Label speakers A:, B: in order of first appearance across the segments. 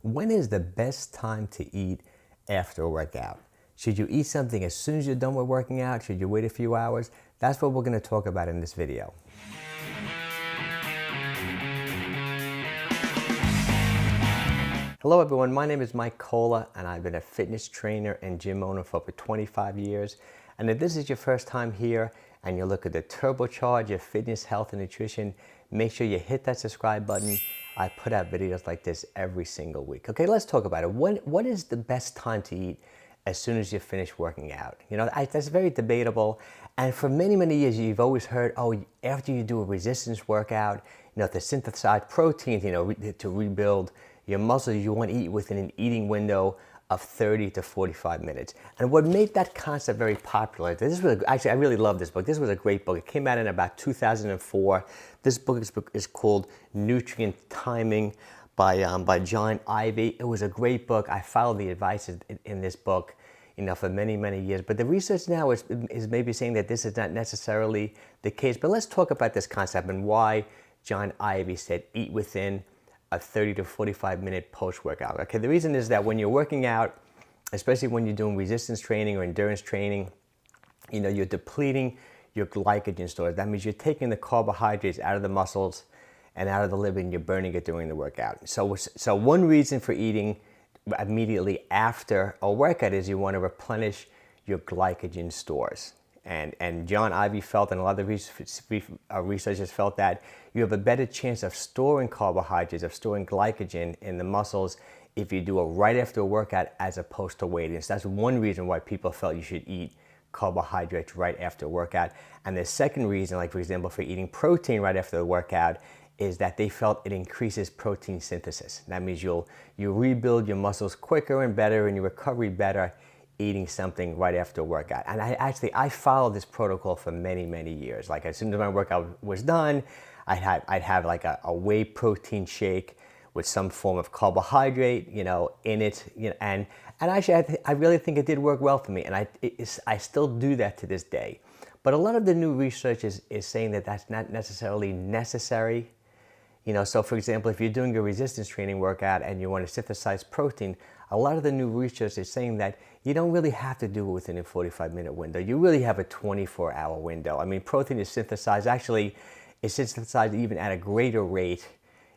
A: When is the best time to eat after a workout? Should you eat something as soon as you're done with working out? Should you wait a few hours? That's what we're going to talk about in this video. Hello everyone, my name is Mike Cola and I've been a fitness trainer and gym owner for over 25 years. And if this is your first time here and you're looking to turbocharge your fitness, health, and nutrition, make sure you hit that subscribe button. I put out videos like this every single week. Okay, let's talk about it. What is the best time to eat as soon as you finish working out? You know, that's very debatable. And for many, many years, you've always heard, oh, after you do a resistance workout, you know, to synthesize proteins, you know, to rebuild your muscles, you want to eat within an eating window of 30 to 45 minutes. And what made that concept very popular, actually, I really love this book. This was a great book. It came out in about 2004. This book is called Nutrient Timing by John Ivey. It was a great book. I followed the advice in this book, you know, for many, many years. But the research now is maybe saying that this is not necessarily the case. But let's talk about this concept and why John Ivey said eat within a 30 to 45 minute post-workout. Okay, the reason is that when you're working out, especially when you're doing resistance training or endurance training, you know, you're depleting your glycogen stores. That means you're taking the carbohydrates out of the muscles and out of the liver and you're burning it during the workout. So one reason for eating immediately after a workout is you want to replenish your glycogen stores. And John Ivey felt, and a lot of researchers felt, that you have a better chance of storing carbohydrates, of storing glycogen in the muscles if you do it right after a workout as opposed to waiting. So that's one reason why people felt you should eat carbohydrates right after a workout. And the second reason, like for example, for eating protein right after the workout, is that they felt it increases protein synthesis. That means you rebuild your muscles quicker and better and your recovery better eating something right after a workout. And I followed this protocol for many, many years. Like as soon as my workout was done, I'd have like a whey protein shake with some form of carbohydrate, you know, in it, you know, and actually I really think it did work well for me, and I still do that to this day. But a lot of the new research is saying that that's not necessarily necessary. You know, so for example, if you're doing a resistance training workout and you want to synthesize protein, a lot of the new research is saying that you don't really have to do it within a 45-minute window. You really have a 24-hour window. I mean, protein is synthesized, actually, it's synthesized even at a greater rate,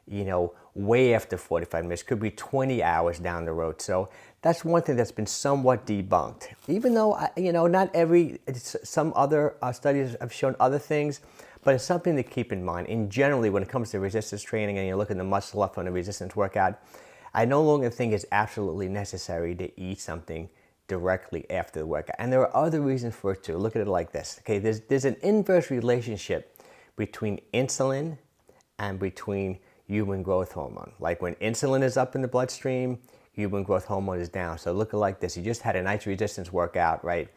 A: you know, way after 45 minutes. Could be 20 hours down the road. So that's one thing that's been somewhat debunked. Even though, you know, some other studies have shown other things, but it's something to keep in mind. And generally, when it comes to resistance training and you're looking to muscle up on a resistance workout, I no longer think it's absolutely necessary to eat something directly after the workout. And there are other reasons for it too. Look at it like this. Okay, there's an inverse relationship between insulin and between human growth hormone. Like when insulin is up in the bloodstream, human growth hormone is down. So look at it like this. You just had a nice resistance workout, right?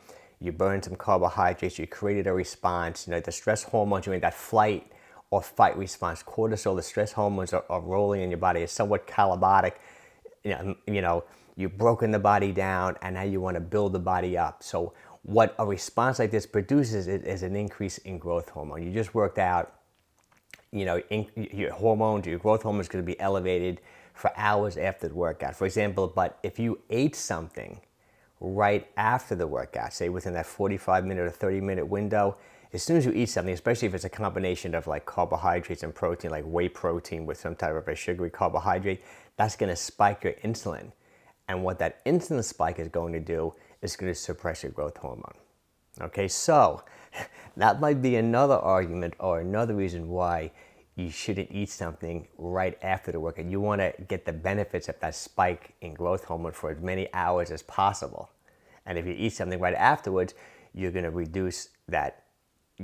A: You burned some carbohydrates, you created a response. You know, the stress hormones, you're in that flight or fight response. Cortisol, the stress hormones are rolling in your body. It's somewhat catabotic. You know, you've broken the body down and now you want to build the body up. So what a response like this produces is an increase in growth hormone. You just worked out, you know, your hormones, your growth hormone is going to be elevated for hours after the workout. For example, but if you ate something right after the workout, say within that 45-minute or 30-minute window, as soon as you eat something, especially if it's a combination of like carbohydrates and protein, like whey protein with some type of a sugary carbohydrate, that's going to spike your insulin. And what that insulin spike is going to do is going to suppress your growth hormone. Okay, so that might be another argument or another reason why you shouldn't eat something right after the workout. You want to get the benefits of that spike in growth hormone for as many hours as possible. And if you eat something right afterwards, you're going to reduce that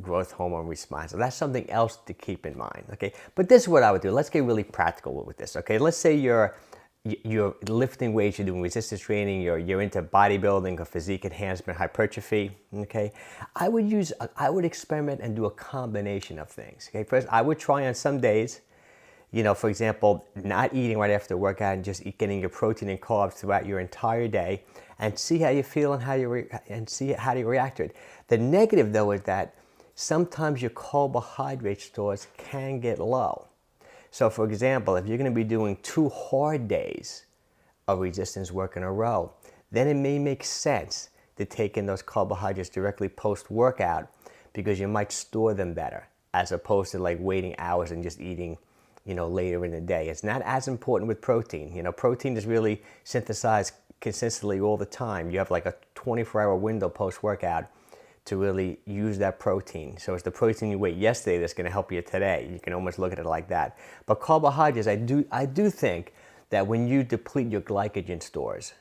A: growth hormone response. So that's something else to keep in mind, okay? But this is what I would do. Let's get really practical with this, okay? Let's say you're lifting weights, you're doing resistance training, you're into bodybuilding or physique enhancement, hypertrophy, okay? I would experiment and do a combination of things, okay? First, I would try on some days, you know, for example, not eating right after the workout and just getting your protein and carbs throughout your entire day and see how you feel and see how you react to it. The negative, though, is that sometimes your carbohydrate stores can get low. So for example, if you're going to be doing 2 hard days, of resistance work in a row, then it may make sense to take in those carbohydrates directly post-workout because you might store them better as opposed to like waiting hours and just eating, later in the day. It's not as important with protein. Protein is really synthesized consistently all the time. You have like a 24-hour window post-workout to really use that protein. So it's the protein you ate yesterday that's going to help you today. You can almost look at it like that. But carbohydrates, I do think that when you deplete your glycogen stores,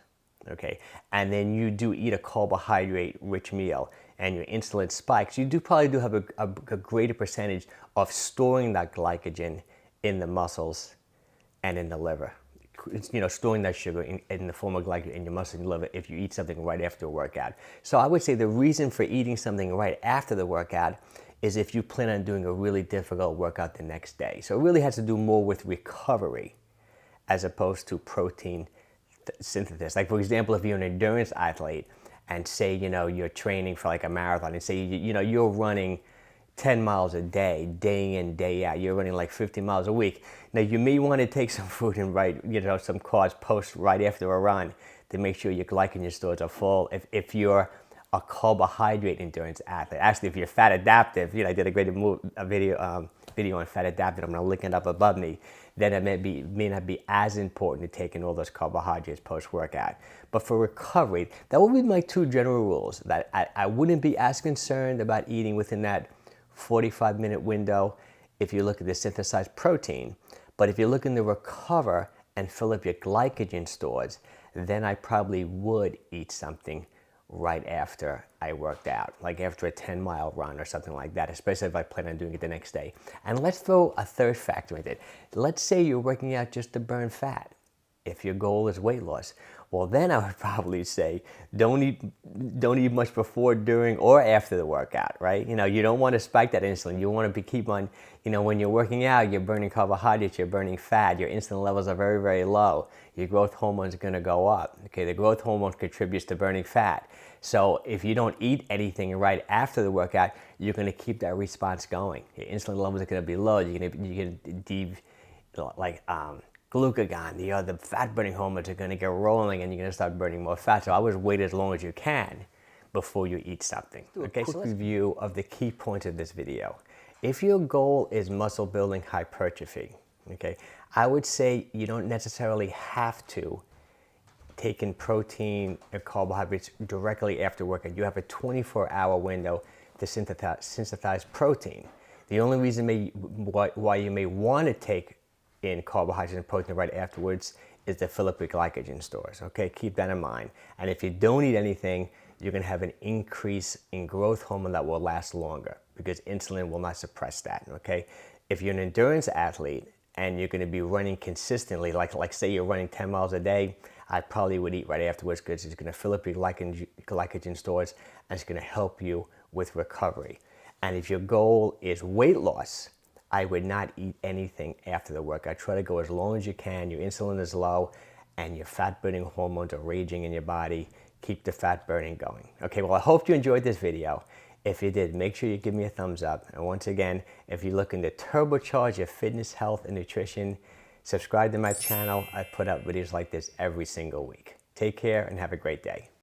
A: okay, and then you do eat a carbohydrate-rich meal and your insulin spikes, you probably have a greater percentage of storing that glycogen in the muscles and in the liver. Storing that sugar in the form of glycogen in your muscles and liver if you eat something right after a workout. So I would say the reason for eating something right after the workout is if you plan on doing a really difficult workout the next day. So it really has to do more with recovery as opposed to protein synthesis. Like for example, if you're an endurance athlete and say, you're training for like a marathon and say, you're running 10 miles a day, day in, day out. You're running like 50 miles a week. Now you may want to take some food and some carbs post right after a run to make sure your glycogen stores are full. If you're a carbohydrate endurance athlete, actually if you're fat adaptive, I did a great video on fat adaptive. I'm going to link it up above me. Then it may not be as important to take in all those carbohydrates post-workout. But for recovery, that would be my two general rules. That I wouldn't be as concerned about eating within that 45-minute window if you look at the synthesized protein. But if you're looking to recover and fill up your glycogen stores, then I probably would eat something right after I worked out, like after a 10-mile run or something like that, especially if I plan on doing it the next day. And let's throw a third factor in it. Let's say you're working out just to burn fat. If your goal is weight loss, well, then I would probably say don't eat much before, during, or after the workout, right? You don't want to spike that insulin. You want to keep on, when you're working out, you're burning carbohydrates, you're burning fat, your insulin levels are very, very low. Your growth hormones are going to go up. Okay, the growth hormone contributes to burning fat. So if you don't eat anything right after the workout, you're going to keep that response going. Your insulin levels are going to be low. You're going to glucagon, the fat-burning hormones are going to get rolling and you're going to start burning more fat. So I always wait as long as you can before you eat something. Okay, so let's review of the key points of this video. If your goal is muscle building hypertrophy, okay, I would say you don't necessarily have to take in protein or carbohydrates directly after workout. You have a 24-hour window to synthesize protein. The only reason why you may want to take in carbohydrates and protein right afterwards is to fill up your glycogen stores. Okay, keep that in mind. And if you don't eat anything, you're going to have an increase in growth hormone that will last longer because insulin will not suppress that. Okay, if you're an endurance athlete and you're going to be running consistently, like say you're running 10 miles a day, I probably would eat right afterwards because it's going to fill up your glycogen stores and it's going to help you with recovery. And if your goal is weight loss, I would not eat anything after the workout. Try to go as long as you can. Your insulin is low and your fat-burning hormones are raging in your body. Keep the fat burning going. Okay, well, I hope you enjoyed this video. If you did, make sure you give me a thumbs up. And once again, if you're looking to turbocharge your fitness, health, and nutrition, subscribe to my channel. I put out videos like this every single week. Take care and have a great day.